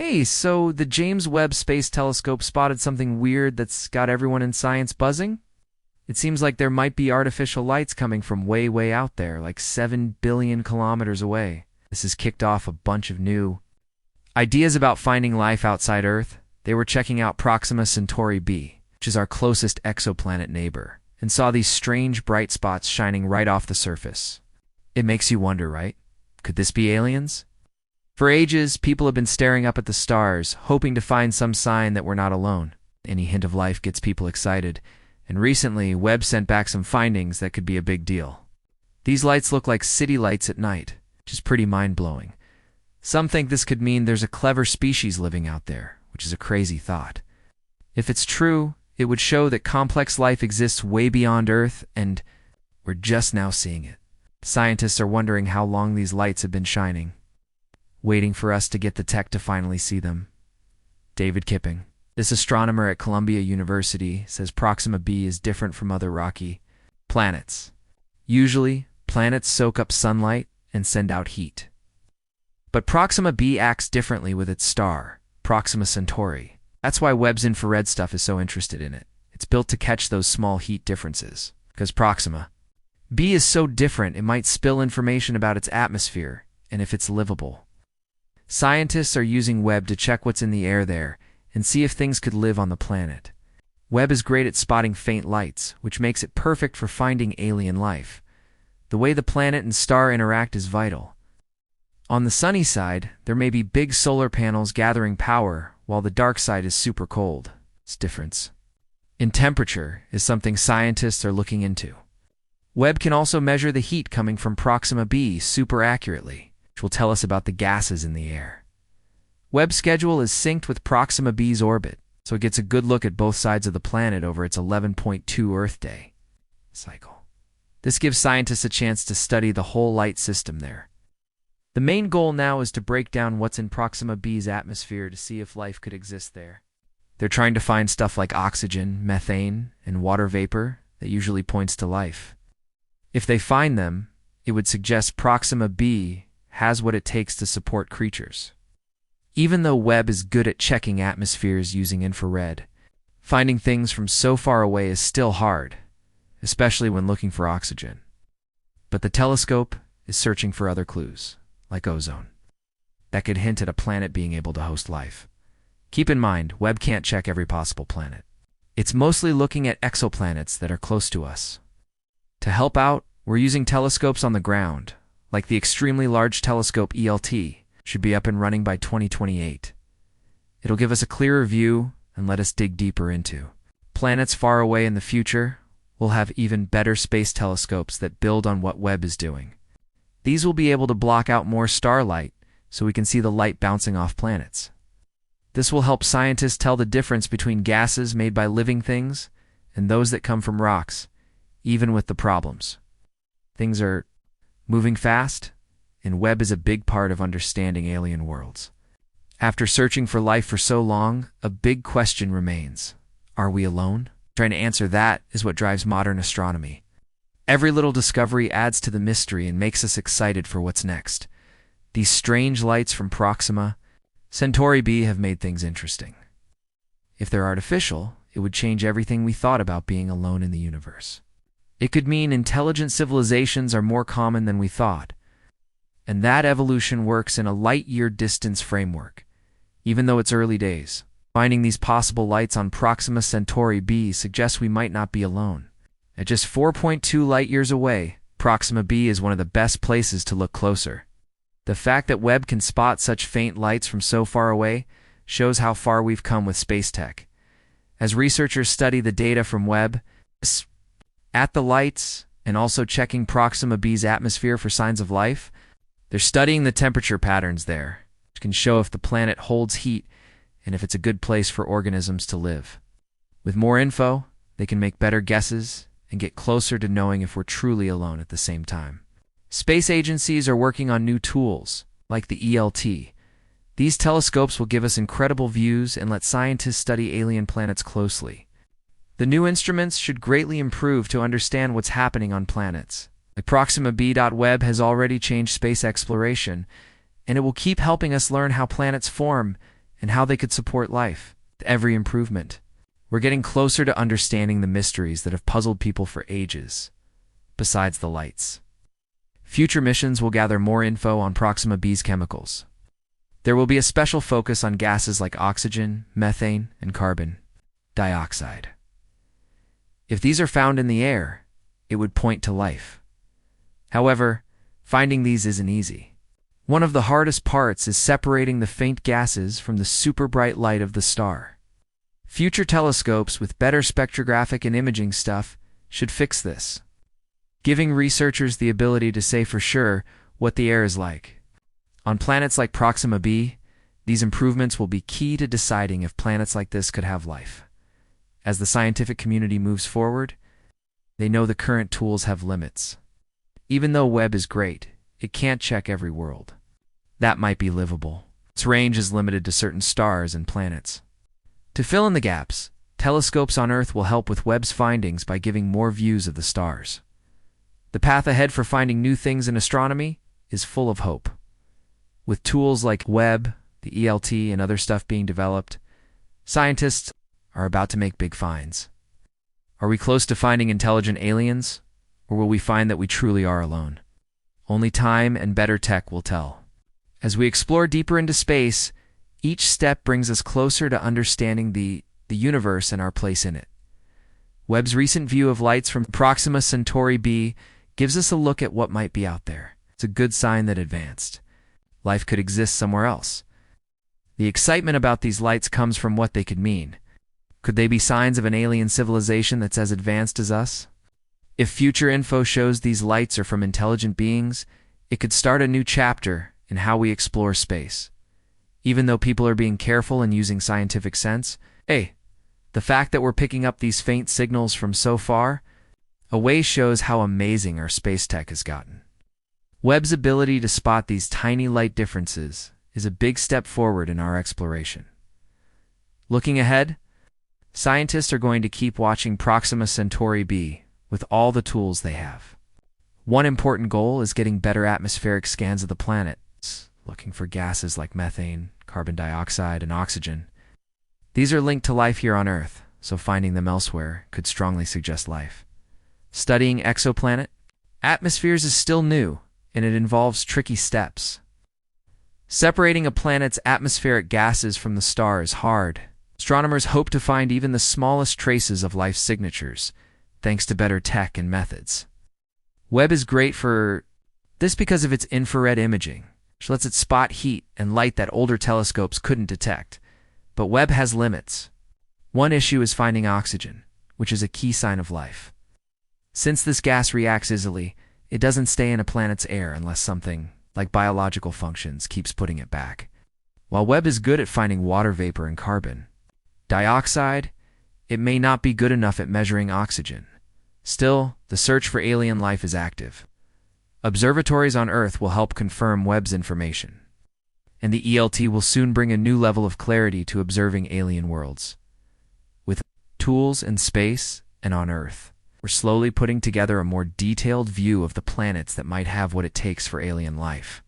Hey, so the James Webb Space Telescope spotted something weird that's got everyone in science buzzing? It seems like there might be artificial lights coming from way, way out there, like 7 billion kilometers away. This has kicked off a bunch of new ideas about finding life outside Earth. They were checking out Proxima Centauri b, which is our closest exoplanet neighbor, and saw these strange bright spots shining right off the surface. It makes you wonder, right? Could this be aliens? For ages, people have been staring up at the stars, hoping to find some sign that we're not alone. Any hint of life gets people excited, and recently, Webb sent back some findings that could be a big deal. These lights look like city lights at night, which is pretty mind-blowing. Some think this could mean there's a clever species living out there, which is a crazy thought. If it's true, it would show that complex life exists way beyond Earth, and we're just now seeing it. Scientists are wondering how long these lights have been shining, waiting for us to get the tech to finally see them. David Kipping, this astronomer at Columbia University, says Proxima b is different from other rocky planets. Usually, planets soak up sunlight and send out heat. But Proxima b acts differently with its star, Proxima Centauri. That's why Webb's infrared stuff is so interested in it. It's built to catch those small heat differences. Because Proxima b is so different, it might spill information about its atmosphere and if it's livable. Scientists are using Webb to check what's in the air there and see if things could live on the planet. Webb is great at spotting faint lights, which makes it perfect for finding alien life. The way the planet and star interact is vital. On the sunny side, there may be big solar panels gathering power, while the dark side is super cold. This difference in temperature is something scientists are looking into. Webb can also measure the heat coming from Proxima b super accurately, which will tell us about the gases in the air. Webb's schedule is synced with Proxima b's orbit, so it gets a good look at both sides of the planet over its 11.2 Earth day cycle. This gives scientists a chance to study the whole light system there. The main goal now is to break down what's in Proxima b's atmosphere to see if life could exist there. They're trying to find stuff like oxygen, methane, and water vapor that usually points to life. If they find them, it would suggest Proxima b has what it takes to support creatures. Even though Webb is good at checking atmospheres using infrared, finding things from so far away is still hard, especially when looking for oxygen. But the telescope is searching for other clues, like ozone, that could hint at a planet being able to host life. Keep in mind, Webb can't check every possible planet. It's mostly looking at exoplanets that are close to us. To help out, we're using telescopes on the ground, like the extremely large telescope ELT, should be up and running by 2028. It'll give us a clearer view and let us dig deeper into planets far away in the future. We'll have even better space telescopes that build on what Webb is doing. These will be able to block out more starlight so we can see the light bouncing off planets. This will help scientists tell the difference between gases made by living things and those that come from rocks, even with the problems. Things are moving fast, and Webb is a big part of understanding alien worlds. After searching for life for so long, a big question remains. Are we alone? Trying to answer that is what drives modern astronomy. Every little discovery adds to the mystery and makes us excited for what's next. These strange lights from Proxima Centauri b have made things interesting. If they're artificial, it would change everything we thought about being alone in the universe. It could mean intelligent civilizations are more common than we thought, and that evolution works in a light-year distance framework. Even though it's early days, finding these possible lights on Proxima Centauri b suggests we might not be alone. At just 4.2 light-years away, Proxima b is one of the best places to look closer. The fact that Webb can spot such faint lights from so far away shows how far we've come with space tech. As researchers study the data from Webb, at the lights, and also checking Proxima b's atmosphere for signs of life, they're studying the temperature patterns there, which can show if the planet holds heat and if it's a good place for organisms to live. With more info, they can make better guesses and get closer to knowing if we're truly alone at the same time. Space agencies are working on new tools, like the ELT. These telescopes will give us incredible views and let scientists study alien planets closely. The new instruments should greatly improve to understand what's happening on planets. Like Proxima b. Webb has already changed space exploration, and it will keep helping us learn how planets form and how they could support life. With every improvement, we're getting closer to understanding the mysteries that have puzzled people for ages, besides the lights. Future missions will gather more info on Proxima B's chemicals. There will be a special focus on gases like oxygen, methane, and carbon dioxide. If these are found in the air, it would point to life. However, finding these isn't easy. One of the hardest parts is separating the faint gases from the super bright light of the star. Future telescopes with better spectrographic and imaging stuff should fix this, giving researchers the ability to say for sure what the air is like. On planets like Proxima b, these improvements will be key to deciding if planets like this could have life. As the scientific community moves forward, they know the current tools have limits. Even though Webb is great, it can't check every world. That might be livable. Its range is limited to certain stars and planets. To fill in the gaps, telescopes on Earth will help with Webb's findings by giving more views of the stars. The path ahead for finding new things in astronomy is full of hope. With tools like Webb, the ELT, and other stuff being developed, scientists are about to make big finds. Are we close to finding intelligent aliens, or will we find that we truly are alone? Only time and better tech will tell. As we explore deeper into space, each step brings us closer to understanding the universe and our place in it. Webb's recent view of lights from Proxima Centauri b gives us a look at what might be out there. It's a good sign that advanced life could exist somewhere else. The excitement about these lights comes from what they could mean. Could they be signs of an alien civilization that's as advanced as us? If future info shows these lights are from intelligent beings, it could start a new chapter in how we explore space. Even though people are being careful and using scientific sense, the fact that we're picking up these faint signals from so far away shows how amazing our space tech has gotten. Webb's ability to spot these tiny light differences is a big step forward in our exploration. Looking ahead, scientists are going to keep watching Proxima Centauri b with all the tools they have. One important goal is getting better atmospheric scans of the planet, looking for gases like methane, carbon dioxide, and oxygen. These are linked to life here on Earth, so finding them elsewhere could strongly suggest life. Studying exoplanet atmospheres is still new, and it involves tricky steps. Separating a planet's atmospheric gases from the star is hard. Astronomers hope to find even the smallest traces of life's signatures, thanks to better tech and methods. Webb is great for this because of its infrared imaging, which lets it spot heat and light that older telescopes couldn't detect. But Webb has limits. One issue is finding oxygen, which is a key sign of life. Since this gas reacts easily, it doesn't stay in a planet's air unless something, like biological functions, keeps putting it back. While Webb is good at finding water vapor and carbon dioxide, it may not be good enough at measuring oxygen. Still, the search for alien life is active. Observatories on Earth will help confirm Webb's information, and the ELT will soon bring a new level of clarity to observing alien worlds. With tools in space and on Earth, we're slowly putting together a more detailed view of the planets that might have what it takes for alien life.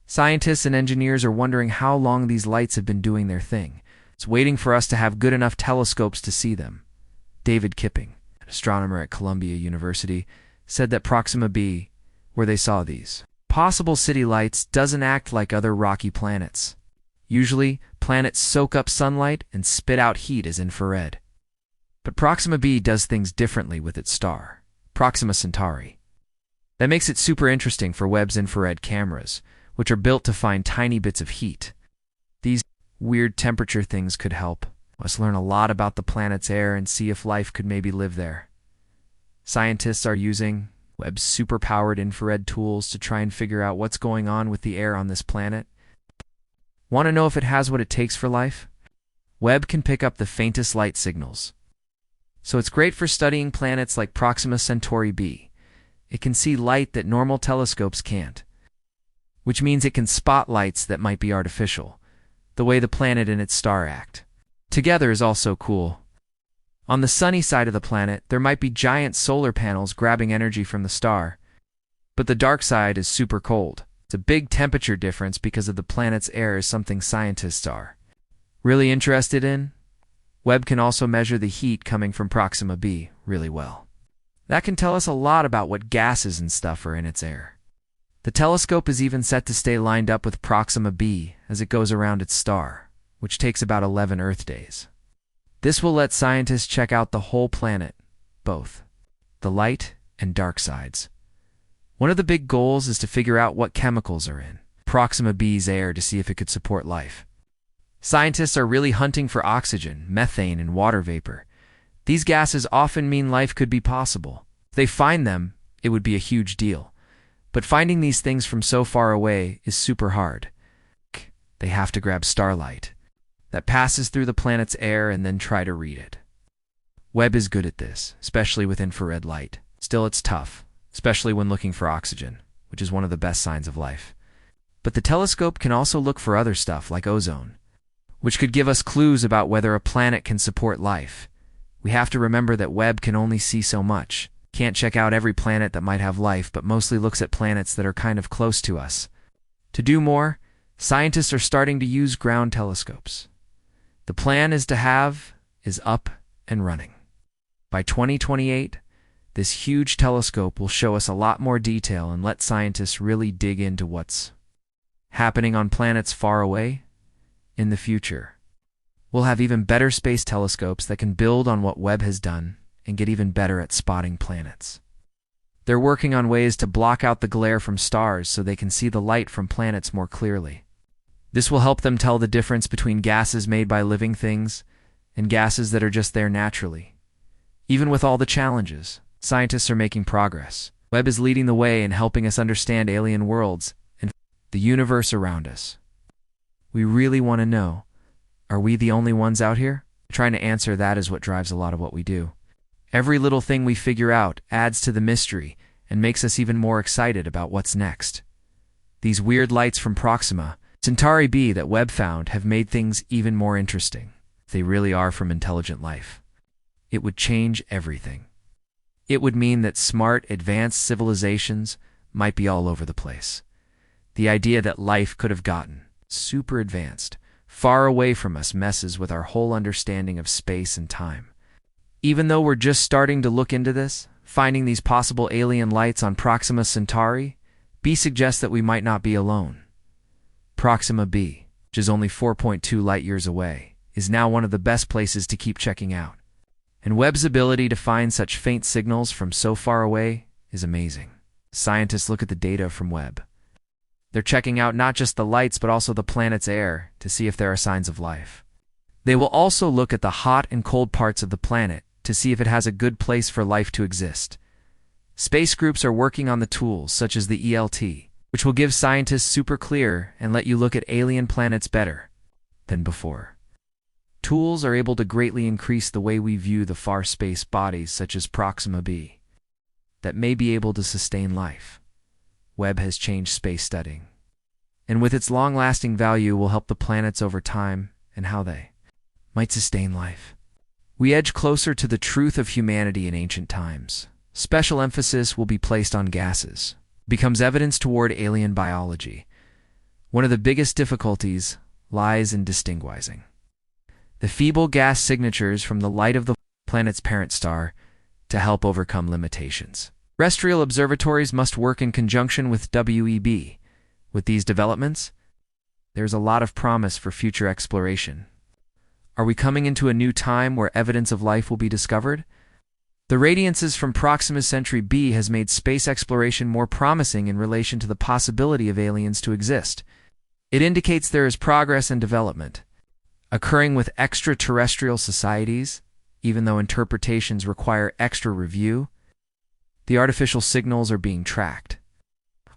Scientists and engineers are wondering how long these lights have been doing their thing. It's waiting for us to have good enough telescopes to see them. David Kipping, an astronomer at Columbia University, said that Proxima b, where they saw these possible city lights, doesn't act like other rocky planets. Usually, planets soak up sunlight and spit out heat as infrared. But Proxima b does things differently with its star, Proxima Centauri. That makes it super interesting for Webb's infrared cameras, which are built to find tiny bits of heat. These weird temperature things could help us learn a lot about the planet's air and see if life could maybe live there. Scientists are using Webb's super-powered infrared tools to try and figure out what's going on with the air on this planet. Want to know if it has what it takes for life? Webb can pick up the faintest light signals. So it's great for studying planets like Proxima Centauri b. It can see light that normal telescopes can't, which means it can spot lights that might be artificial, the way the planet and its star act. Together is also cool. On the sunny side of the planet, there might be giant solar panels grabbing energy from the star, but the dark side is super cold. It's a big temperature difference because of the planet's air is something scientists are really interested in. Webb can also measure the heat coming from Proxima b really well. That can tell us a lot about what gases and stuff are in its air. The telescope is even set to stay lined up with Proxima b as it goes around its star, which takes about 11 Earth days. This will let scientists check out the whole planet, both the light and dark sides. One of the big goals is to figure out what chemicals are in Proxima b's air to see if it could support life. Scientists are really hunting for oxygen, methane, and water vapor. These gases often mean life could be possible. If they find them, it would be a huge deal. But finding these things from so far away is super hard. They have to grab starlight that passes through the planet's air and then try to read it. Webb is good at this, especially with infrared light. Still, it's tough, especially when looking for oxygen, which is one of the best signs of life. But the telescope can also look for other stuff like ozone, which could give us clues about whether a planet can support life. We have to remember that Webb can only see so much. Can't check out every planet that might have life, but mostly looks at planets that are kind of close to us. To do more, scientists are starting to use ground telescopes. The plan is up and running. By 2028, this huge telescope will show us a lot more detail and let scientists really dig into what's happening on planets far away. In the future, we'll have even better space telescopes that can build on what Webb has done and get even better at spotting planets. They're working on ways to block out the glare from stars so they can see the light from planets more clearly. This will help them tell the difference between gases made by living things and gases that are just there naturally. Even with all the challenges, scientists are making progress. Webb is leading the way in helping us understand alien worlds and the universe around us. We really want to know, are we the only ones out here? Trying to answer that is what drives a lot of what we do. Every little thing we figure out adds to the mystery and makes us even more excited about what's next. These weird lights from Proxima Centauri b that Webb found have made things even more interesting. If they really are from intelligent life, it would change everything. It would mean that smart, advanced civilizations might be all over the place. The idea that life could have gotten super advanced, far away from us, messes with our whole understanding of space and time. Even though we're just starting to look into this, finding these possible alien lights on Proxima Centauri b suggests that we might not be alone. Proxima b, which is only 4.2 light-years away, is now one of the best places to keep checking out. And Webb's ability to find such faint signals from so far away is amazing. Scientists look at the data from Webb. They're checking out not just the lights but also the planet's air to see if there are signs of life. They will also look at the hot and cold parts of the planet to see if it has a good place for life to exist. Space groups are working on the tools such as the ELT, which will give scientists super clear and let you look at alien planets better than before. Tools are able to greatly increase the way we view the far space bodies such as Proxima b that may be able to sustain life. Webb has changed space studying, and with its long-lasting value will help the planets over time and how they might sustain life. We edge closer to the truth of humanity in ancient times. Special emphasis will be placed on gases. Becomes evidence toward alien biology. One of the biggest difficulties lies in distinguishing the feeble gas signatures from the light of the planet's parent star to help overcome limitations. Terrestrial observatories must work in conjunction with Webb. With these developments, there's a lot of promise for future exploration. Are we coming into a new time where evidence of life will be discovered? The radiances from Proxima Centauri b has made space exploration more promising in relation to the possibility of aliens to exist. It indicates there is progress and development occurring with extraterrestrial societies, even though interpretations require extra review. The artificial signals are being tracked.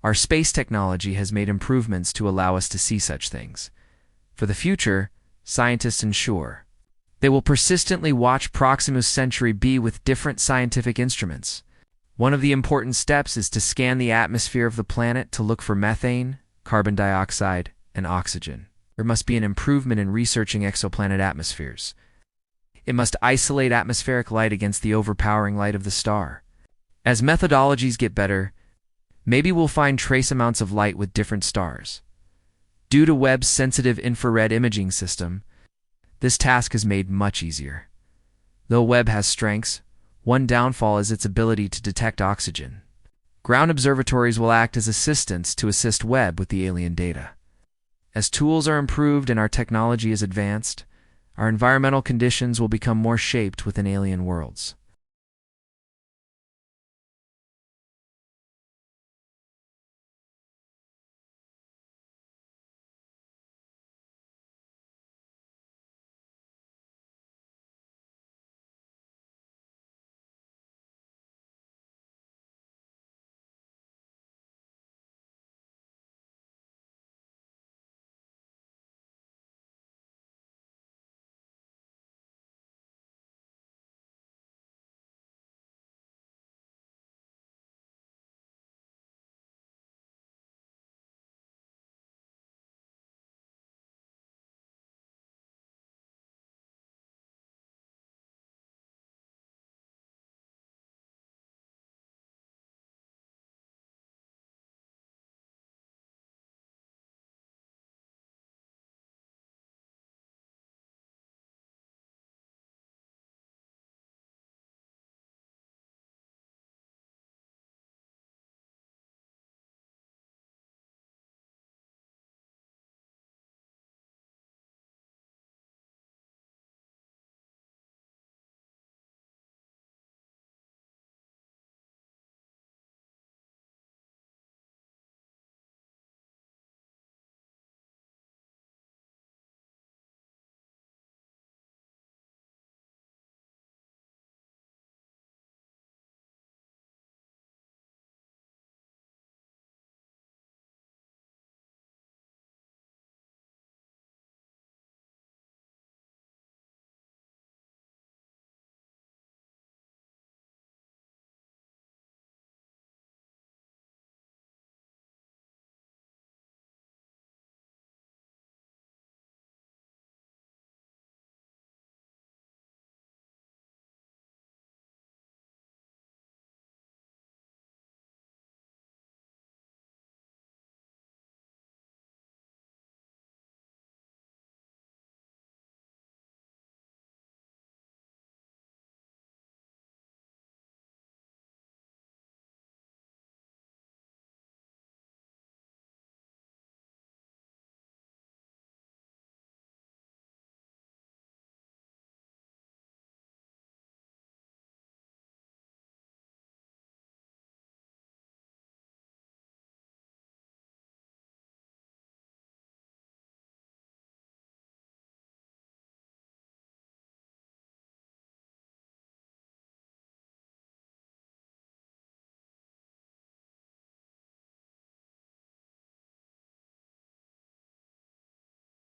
Our space technology has made improvements to allow us to see such things. For the future, scientists ensure they will persistently watch Proxima Centauri b with different scientific instruments. One of the important steps is to scan the atmosphere of the planet to look for methane, carbon dioxide, and oxygen. There must be an improvement in researching exoplanet atmospheres. It must isolate atmospheric light against the overpowering light of the star. As methodologies get better, Maybe we'll find trace amounts of light with different stars. Due to Webb's sensitive infrared imaging system, this task is made much easier. Though Webb has strengths, one downfall is its ability to detect oxygen. Ground observatories will act as assistants to assist Webb with the alien data. As tools are improved and our technology is advanced, our environmental conditions will become more shaped within alien worlds.